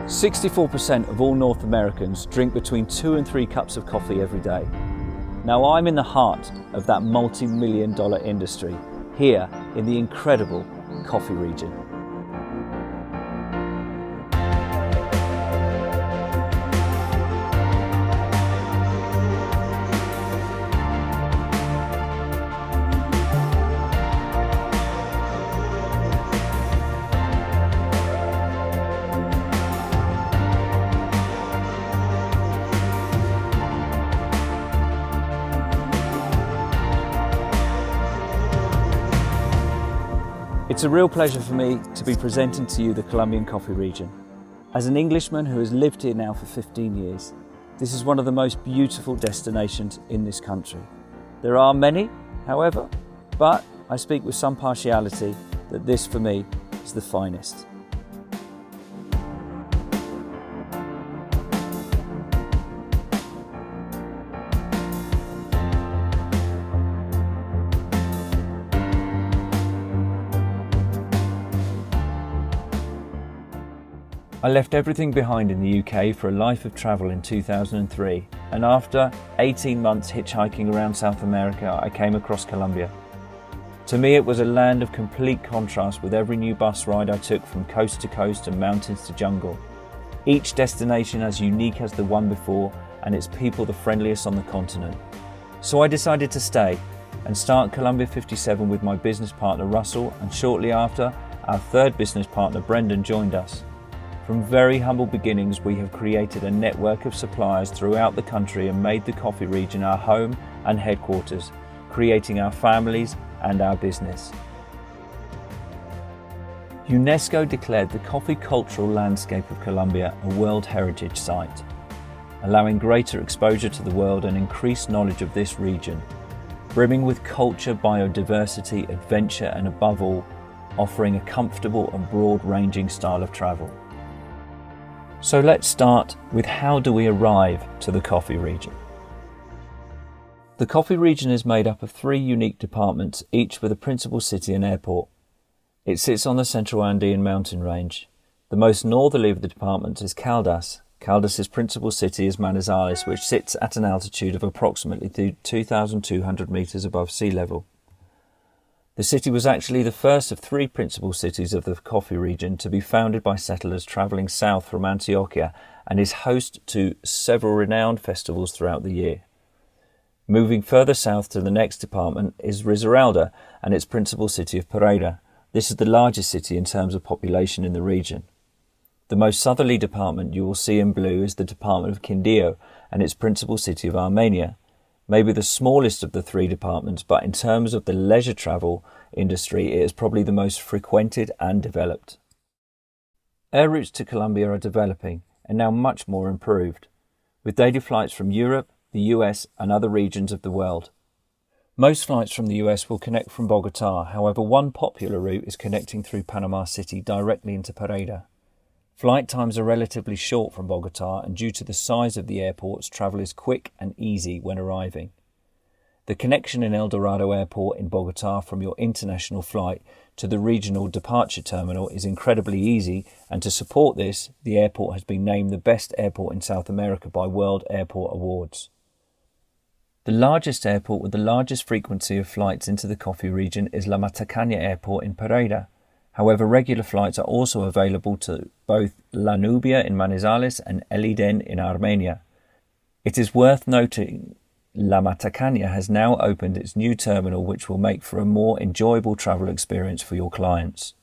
64% of all North Americans drink between 2 and 3 cups of coffee every day. Now I'm in the heart of that multi-million-dollar industry, here in the incredible coffee region. It's a real pleasure for me to be presenting to you the Colombian coffee region. As an Englishman who has lived here now for 15 years, this is one of the most beautiful destinations in this country. There are many, however, but I speak with some partiality that this for me is the finest. I left everything behind in the UK for a life of travel in 2003, and after 18 months hitchhiking around South America, I came across Colombia. To me, it was a land of complete contrast, with every new bus ride I took from coast to coast and mountains to jungle. Each destination as unique as the one before, and its people the friendliest on the continent. So I decided to stay and start Colombia 57 with my business partner Russell, and shortly after, our third business partner Brendan joined us. From very humble beginnings, we have created a network of suppliers throughout the country and made the coffee region our home and headquarters, creating our families and our business. UNESCO declared the coffee cultural landscape of Colombia a World Heritage Site, allowing greater exposure to the world and increased knowledge of this region, brimming with culture, biodiversity, adventure, and above all, offering a comfortable and broad-ranging style of travel. So let's start with how do we arrive to the coffee region. The coffee region is made up of 3 unique departments, each with a principal city and airport. It sits on the Central Andean mountain range. The most northerly of the departments is Caldas. Caldas's principal city is Manizales, which sits at an altitude of approximately 2,200 meters above sea level. The city was actually the first of 3 principal cities of the coffee region to be founded by settlers travelling south from Antioquia, and is host to several renowned festivals throughout the year. Moving further south to the next department is Risaralda and its principal city of Pereira. This is the largest city in terms of population in the region. The most southerly department you will see in blue is the department of Quindío and its principal city of Armenia. Maybe the smallest of the 3 departments, but in terms of the leisure travel industry, it is probably the most frequented and developed. Air routes to Colombia are developing and now much more improved, with daily flights from Europe, the US and other regions of the world. Most flights from the US will connect from Bogotá, however one popular route is connecting through Panama City directly into Pereira. Flight times are relatively short from Bogotá, and due to the size of the airports, travel is quick and easy when arriving. The connection in El Dorado Airport in Bogotá from your international flight to the regional departure terminal is incredibly easy, and to support this, the airport has been named the best airport in South America by World Airport Awards. The largest airport with the largest frequency of flights into the coffee region is La Matacaña Airport in Pereira. However, regular flights are also available to both La Nubia in Manizales and Eliden in Armenia. It is worth noting La Matacaña has now opened its new terminal, which will make for a more enjoyable travel experience for your clients.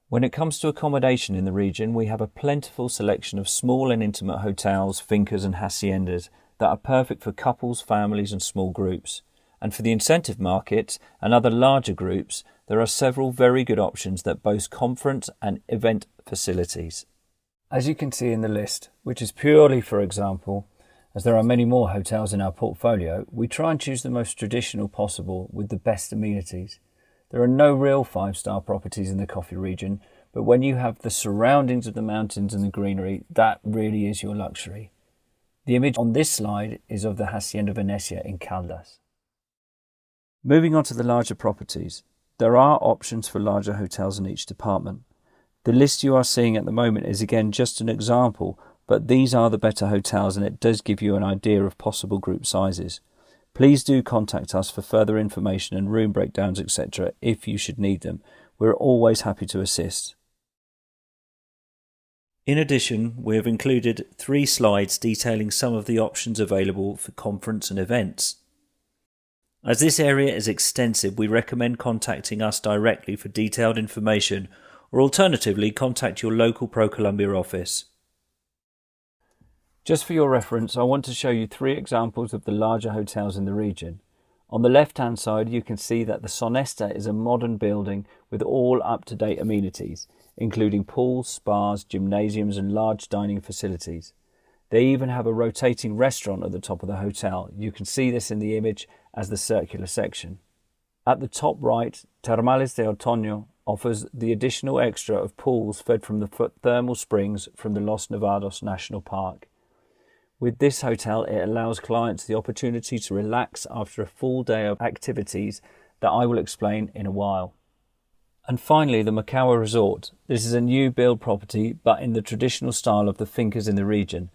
When it comes to accommodation in the region, we have a plentiful selection of small and intimate hotels, fincas and haciendas that are perfect for couples, families and small groups. And for the incentive markets and other larger groups, there are several very good options that boast conference and event facilities. As you can see in the list, which is purely for example, as there are many more hotels in our portfolio, we try and choose the most traditional possible with the best amenities. There are no real 5-star properties in the coffee region, but when you have the surroundings of the mountains and the greenery, that really is your luxury. The image on this slide is of the Hacienda Venecia in Caldas. Moving on to the larger properties, there are options for larger hotels in each department. The list you are seeing at the moment is again just an example, but these are the better hotels and it does give you an idea of possible group sizes. Please do contact us for further information and room breakdowns, etc. if you should need them. We're always happy to assist. In addition, we have included 3 slides detailing some of the options available for conference and events. As this area is extensive, we recommend contacting us directly for detailed information, or alternatively contact your local Procolombia office. Just for your reference, I want to show you 3 examples of the larger hotels in the region. On the left-hand side, you can see that the Sonesta is a modern building with all up-to-date amenities, including pools, spas, gymnasiums and large dining facilities. They even have a rotating restaurant at the top of the hotel. You can see this in the image as the circular section. At the top right, Termales de Otoño offers the additional extra of pools fed from the thermal springs from the Los Nevados National Park. With this hotel, it allows clients the opportunity to relax after a full day of activities that I will explain in a while. And finally, the Macawa Resort. This is a new build property, but in the traditional style of the fincas in the region.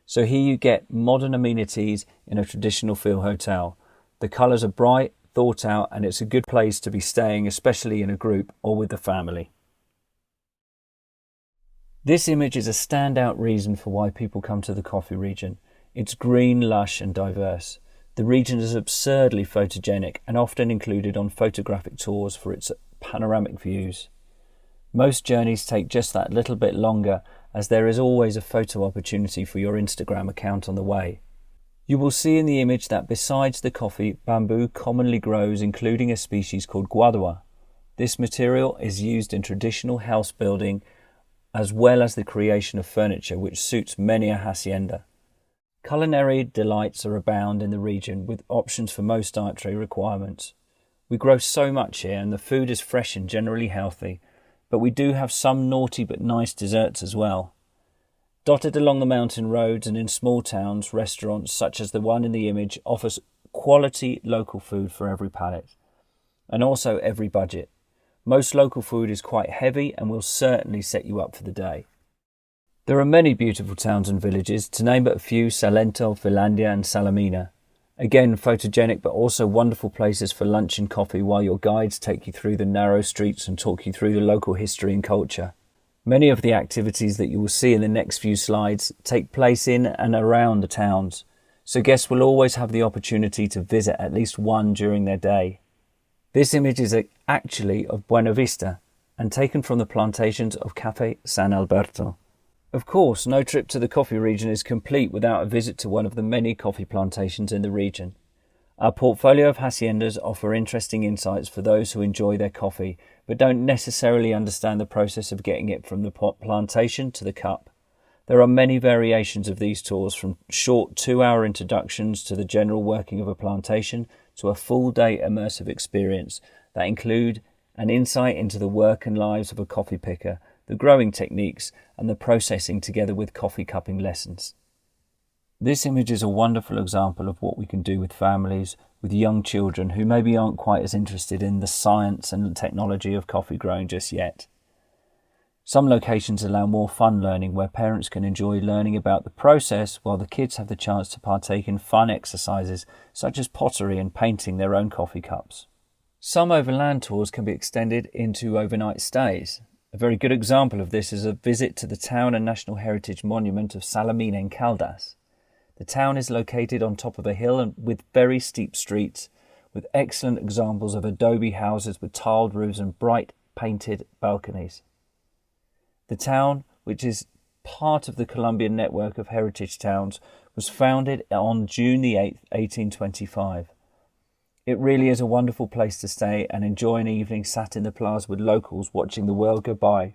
So here you get modern amenities in a traditional feel hotel. The colours are bright, thought out, and it's a good place to be staying, especially in a group or with the family. This image is a standout reason for why people come to the coffee region. It's green, lush and diverse. The region is absurdly photogenic and often included on photographic tours for its panoramic views. Most journeys take just that little bit longer, as there is always a photo opportunity for your Instagram account on the way. You will see in the image that besides the coffee, bamboo commonly grows, including a species called guadua. This material is used in traditional house building as well as the creation of furniture, which suits many a hacienda. Culinary delights are abound in the region, with options for most dietary requirements. We grow so much here and the food is fresh and generally healthy, but we do have some naughty but nice desserts as well. Dotted along the mountain roads and in small towns, restaurants such as the one in the image offers quality local food for every palate, and also every budget. Most local food is quite heavy and will certainly set you up for the day. There are many beautiful towns and villages, to name but a few: Salento, Finlandia and Salamina. Again, photogenic but also wonderful places for lunch and coffee while your guides take you through the narrow streets and talk you through the local history and culture. Many of the activities that you will see in the next few slides take place in and around the towns, so guests will always have the opportunity to visit at least one during their day. This image is actually of Buena Vista and taken from the plantations of Café San Alberto. Of course, no trip to the coffee region is complete without a visit to one of the many coffee plantations in the region. Our portfolio of haciendas offer interesting insights for those who enjoy their coffee, but don't necessarily understand the process of getting it from the plantation to the cup. There are many variations of these tours, from short 2-hour introductions to the general working of a plantation to a full-day immersive experience that include an insight into the work and lives of a coffee picker, the growing techniques and the processing, together with coffee cupping lessons. This image is a wonderful example of what we can do with families with young children who maybe aren't quite as interested in the science and technology of coffee growing just yet. Some locations allow more fun learning, where parents can enjoy learning about the process while the kids have the chance to partake in fun exercises such as pottery and painting their own coffee cups. Some overland tours can be extended into overnight stays. A very good example of this is a visit to the Town and National Heritage Monument of Salamina in Caldas. The town is located on top of a hill and with very steep streets, with excellent examples of adobe houses with tiled roofs and bright painted balconies. The town, which is part of the Colombian network of heritage towns, was founded on June the 8th, 1825. It really is a wonderful place to stay and enjoy an evening sat in the plaza with locals watching the world go by.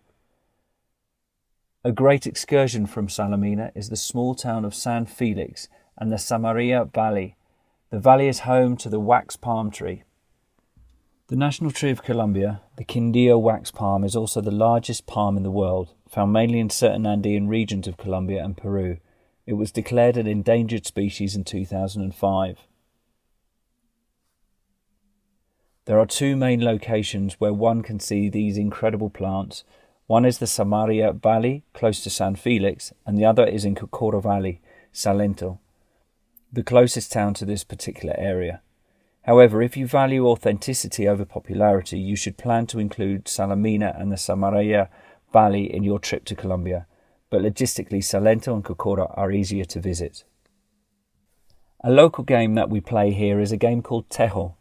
A great excursion from Salamina is the small town of San Felix and the Samaria Valley. The valley is home to the wax palm tree. The national tree of Colombia, the Quindío wax palm, is also the largest palm in the world, found mainly in certain Andean regions of Colombia and Peru. It was declared an endangered species in 2005. There are 2 main locations where one can see these incredible plants. One is the Samaria Valley, close to San Felix, and the other is in Cocora Valley, Salento, the closest town to this particular area. However, if you value authenticity over popularity, you should plan to include Salamina and the Samaria Valley in your trip to Colombia, but logistically Salento and Cocora are easier to visit. A local game that we play here is a game called Tejo.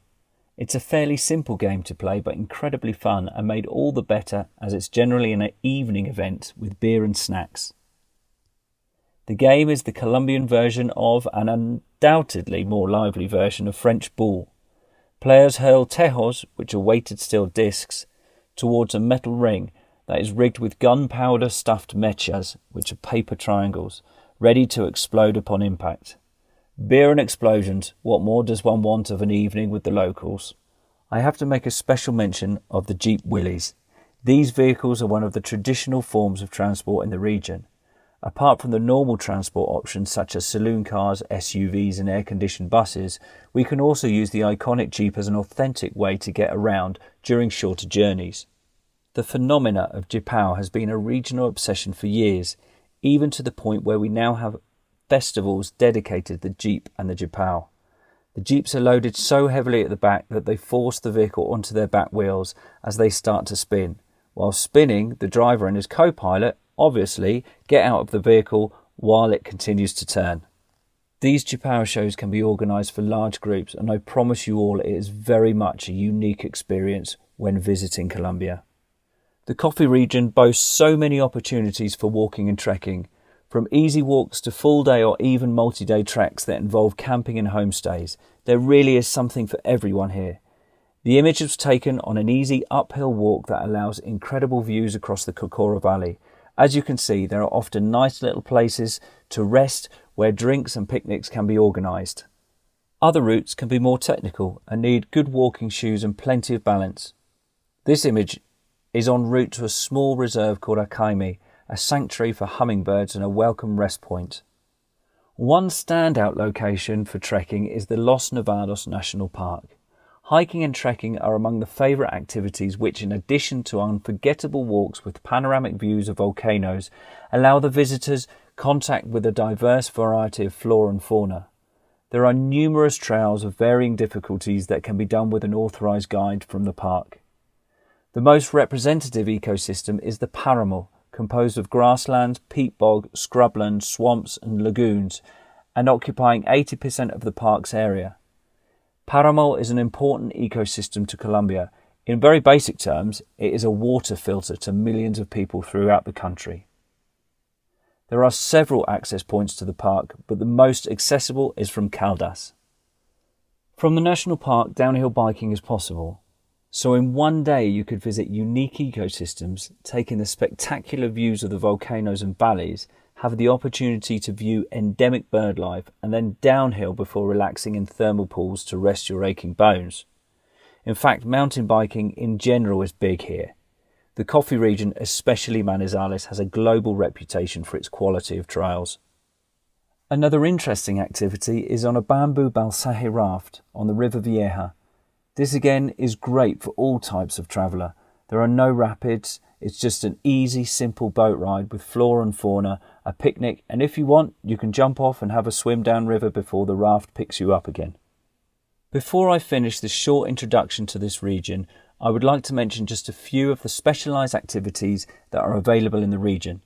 It's a fairly simple game to play, but incredibly fun and made all the better as it's generally an evening event with beer and snacks. The game is the Colombian version of an undoubtedly more lively version of French ball. Players hurl tejos, which are weighted steel discs, towards a metal ring that is rigged with gunpowder stuffed mechas, which are paper triangles, ready to explode upon impact. Beer and explosions, what more does one want of an evening with the locals? I have to make a special mention of the Jeep Willys. These vehicles are one of the traditional forms of transport in the region. Apart from the normal transport options such as saloon cars, SUVs and air-conditioned buses, we can also use the iconic Jeep as an authentic way to get around during shorter journeys. The phenomena of Jeepao has been a regional obsession for years, even to the point where we now have festivals dedicated to the Jeep and the Jeepao. The Jeeps are loaded so heavily at the back that they force the vehicle onto their back wheels as they start to spin. While spinning, the driver and his co-pilot obviously get out of the vehicle while it continues to turn. These Jeepao shows can be organised for large groups, and I promise you all it is very much a unique experience when visiting Colombia. The coffee region boasts so many opportunities for walking and trekking, from easy walks to full-day or even multi-day treks that involve camping and homestays. There really is something for everyone here. The image was taken on an easy uphill walk that allows incredible views across the Cocora Valley. As you can see, there are often nice little places to rest where drinks and picnics can be organised. Other routes can be more technical and need good walking shoes and plenty of balance. This image is en route to a small reserve called Acaime, a sanctuary for hummingbirds and a welcome rest point. One standout location for trekking is the Los Nevados National Park. Hiking and trekking are among the favourite activities which, in addition to unforgettable walks with panoramic views of volcanoes, allow the visitors contact with a diverse variety of flora and fauna. There are numerous trails of varying difficulties that can be done with an authorised guide from the park. The most representative ecosystem is the Páramo, composed of grasslands, peat bog, scrubland, swamps and lagoons, and occupying 80% of the park's area. Páramo is an important ecosystem to Colombia. In very basic terms, it is a water filter to millions of people throughout the country. There are several access points to the park, but the most accessible is from Caldas. From the national park, downhill biking is possible. So in one day you could visit unique ecosystems, take in the spectacular views of the volcanoes and valleys, have the opportunity to view endemic bird life, and then downhill before relaxing in thermal pools to rest your aching bones. In fact, mountain biking in general is big here. The coffee region, especially Manizales, has a global reputation for its quality of trails. Another interesting activity is on a bamboo balsaje raft on the River Vieja. This again is great for all types of traveller. There are no rapids, it's just an easy, simple boat ride with flora and fauna, a picnic, and if you want, you can jump off and have a swim downriver before the raft picks you up again. Before I finish this short introduction to this region, I would like to mention just a few of the specialised activities that are available in the region.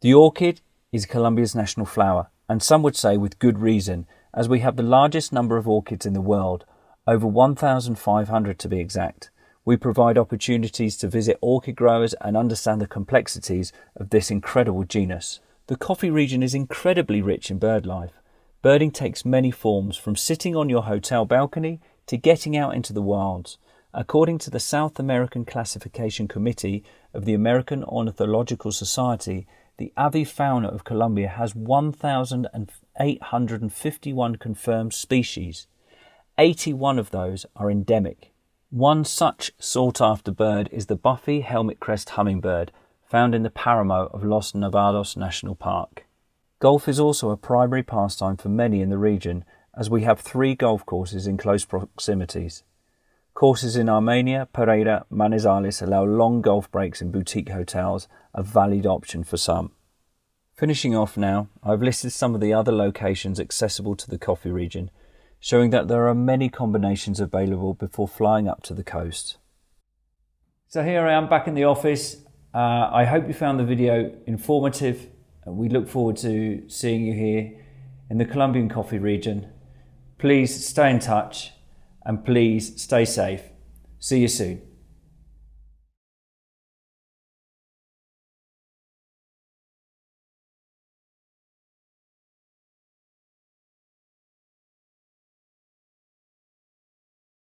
The orchid is Colombia's national flower, and some would say with good reason, as we have the largest number of orchids in the world, over 1,500 to be exact. We provide opportunities to visit orchid growers and understand the complexities of this incredible genus. The coffee region is incredibly rich in bird life. Birding takes many forms, from sitting on your hotel balcony to getting out into the wilds. According to the South American Classification Committee of the American Ornithological Society, the avifauna of Colombia has 1,851 confirmed species. 81 of those are endemic. One such sought-after bird is the buffy helmet-crest hummingbird, found in the Páramo of Los Nevados National Park. Golf is also a primary pastime for many in the region, as we have 3 golf courses in close proximities. Courses in Armenia, Pereira, Manizales allow long golf breaks in boutique hotels, a valid option for some. Finishing off now, I've listed some of the other locations accessible to the coffee region, showing that there are many combinations available before flying up to the coast. So here I am back in the office. I hope you found the video informative. We look forward to seeing you here in the Colombian coffee region. Please stay in touch and please stay safe. See you soon.